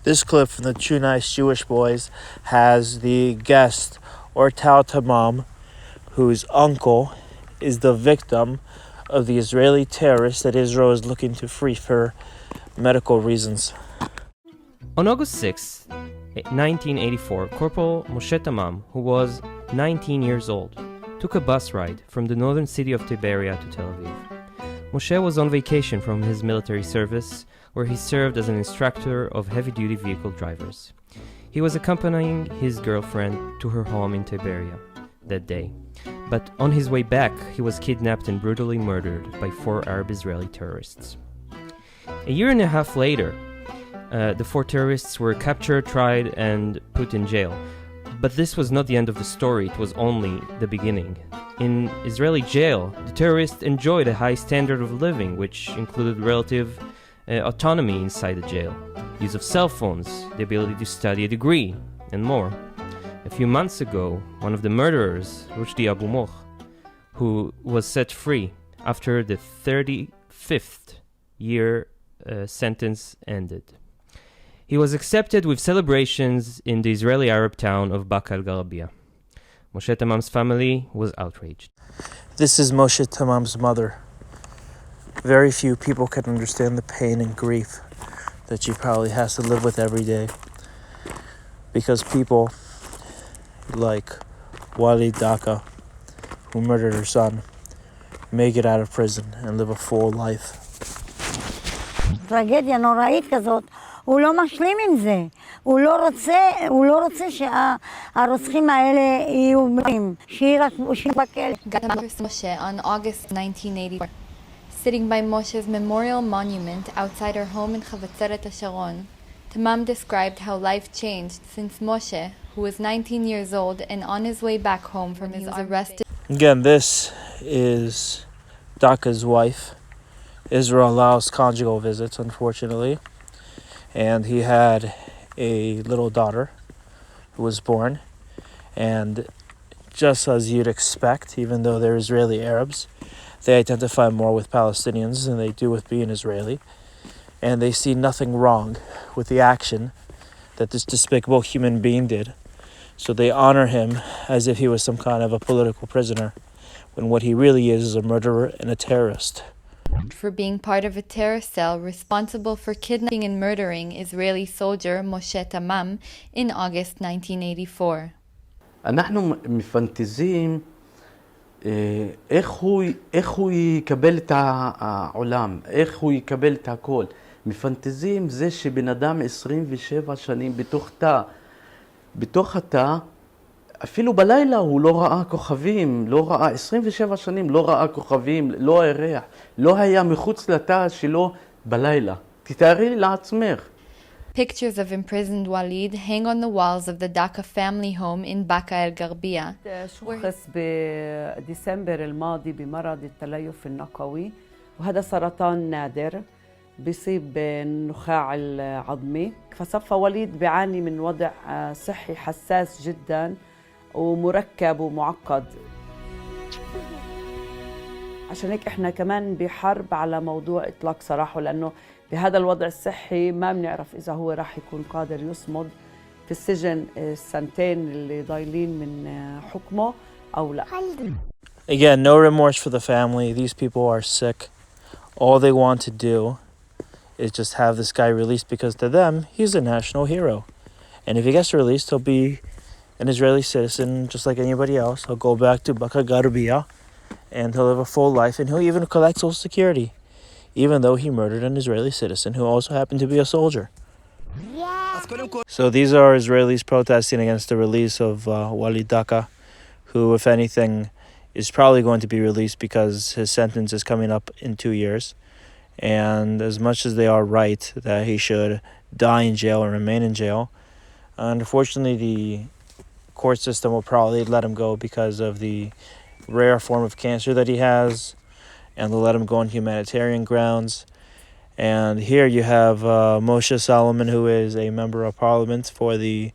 This clip from the Two Nice Jewish Boys has the guest, or Tal Tamam, whose uncle is the victim of the Israeli terrorist that Israel is looking to free for medical reasons. On August 6, 1984, Corporal Moshe Tamam, who was 19 years old, took a bus ride from the northern city of Tiberia to Tel Aviv. Moshe was on vacation from his military service, where he served as an instructor of heavy-duty vehicle drivers. He was accompanying his girlfriend to her home in Tiberia that day. But on his way back, he was kidnapped and brutally murdered by 4 Arab-Israeli terrorists. A year and a half later, the 4 terrorists were captured, tried, and put in jail. But this was not the end of the story, it was only the beginning. In Israeli jail, the terrorists enjoyed a high standard of living, which included relative autonomy inside the jail, use of cell phones, the ability to study a degree, and more. A few months ago, one of the murderers, Rushdi Abu Moch, who was set free after the 35th year sentence ended. He was accepted with celebrations in the Israeli Arab town of Baqa al-Gharbiya. Moshe Tamam's family was outraged. This is Moshe Tamam's mother. Very few people can understand the pain and grief that she probably has to live with every day, because people like Walid Daqqah, who murdered her son, may get out of prison and live a full life. טרגדיה נוראית כזאת, הוא לא משלים עם זה. הוא לא רוצה שהרוצחים האלה יהיו מרים, שיהיו בכלא. Moshe on August 1984. Sitting by Moshe's memorial monument outside her home in Chavatzeret HaSharon, Tamam described how life changed since Moshe, who was 19 years old and on his way back home from his arrested. Again, this is Daqqah's wife. Israel allows conjugal visits, unfortunately. And he had a little daughter who was born. And just as you'd expect, even though they're Israeli Arabs, they identify more with Palestinians than they do with being Israeli. And they see nothing wrong with the action that this despicable human being did. So they honor him as if he was some kind of a political prisoner, when what he really is a murderer and a terrorist. For being part of a terror cell responsible for kidnapping and murdering Israeli soldier Moshe Tamam in August 1984. אנחנו מפנטזים איך הוא יקבל את העולם, איך הוא יקבל את הכל. מפנטזים זה שבן אדם 27 שנים בתוך התא, אפילו בלילה הוא לא ראה כוכבים, 27 שנים לא ראה כוכבים, לא הירח, לא היה מחוץ לתא שלו בלילה. תתארי לעצמך. Pictures of imprisoned Walid hang on the walls of the Daqqah family home in Baqa al-Gharbiya. شخص بديسمبر الماضي بمرض التليف النقوي، وهذا سرطان نادر بيصيب النخاع العظمي. فصفى وليد بيعاني من وضع صحي حساس جدا ومركب ومعقد. عشان هيك احنا كمان بحرب على موضوع اطلاق سراحه، لانه بهذا الوضع الصحي ما بنعرف اذا هو راح يكون قادر يصمد في السجن السنتين اللي ضايلين من حكمه او لا. Again, no remorse for the family. These people are sick. All they want to do is just have this guy released, because to them, he's a national hero. And if he gets released, he'll be an Israeli citizen just like anybody else. He'll go back to Baqa al-Gharbiya and he'll live a full life, and he'll even collect Social Security, even though he murdered an Israeli citizen who also happened to be a soldier. So these are Israelis protesting against the release of Walid Daqqah, who, if anything, is probably going to be released because his sentence is coming up in 2 years. And as much as they are right that he should die in jail or remain in jail, unfortunately the court system will probably let him go because of the rare form of cancer that he has, and they'll let him go on humanitarian grounds. And here you have Moshe Solomon, who is a member of parliament for the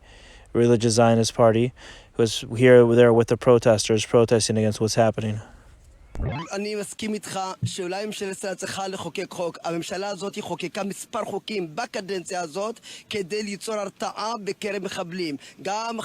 Religious Zionist Party, who is here there with the protesters protesting against what's happening. אני מסכים איתך שאולי ממשלת ישראל צריכה לחוקק חוק. הממשלה הזאת חוקקה מספר חוקים בקדנציה הזאת כדי ליצור הרתעה בקרב מחבלים, גם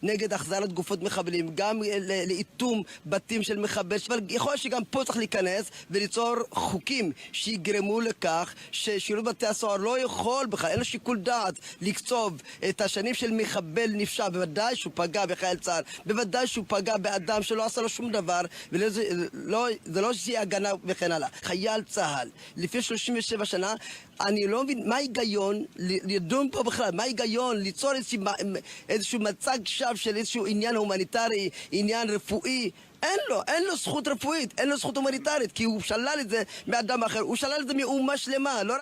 נגד החזרת גופות מחבלים, גם לאיתום בתים של מחבל. יכול להיות שגם פה צריך להיכנס וליצור חוקים שיגרמו לכך ששירות בתי הסוהר לא יכול בכלל, אין לו שיקול דעת לקצוב את השנים של מחבל נפשע. בוודאי שהוא פגע בחייל צה"ל, בוודאי שהוא פגע באדם שלא עשה לו שום דבר, זה לא שהיא הגנה וכן הלאה. חייל צה"ל לפני 37 שנה, אני לא מבין מה ההיגיון לדון פה בכלל, מה ההיגיון ליצור איזשהו מצג שווא של איזשהו עניין הומניטרי, עניין רפואי. אין לו זכות רפואית, אין לו זכות הומניטרית, כי הוא שלל את זה מאדם אחר, הוא שלל את זה מאומה שלמה. לא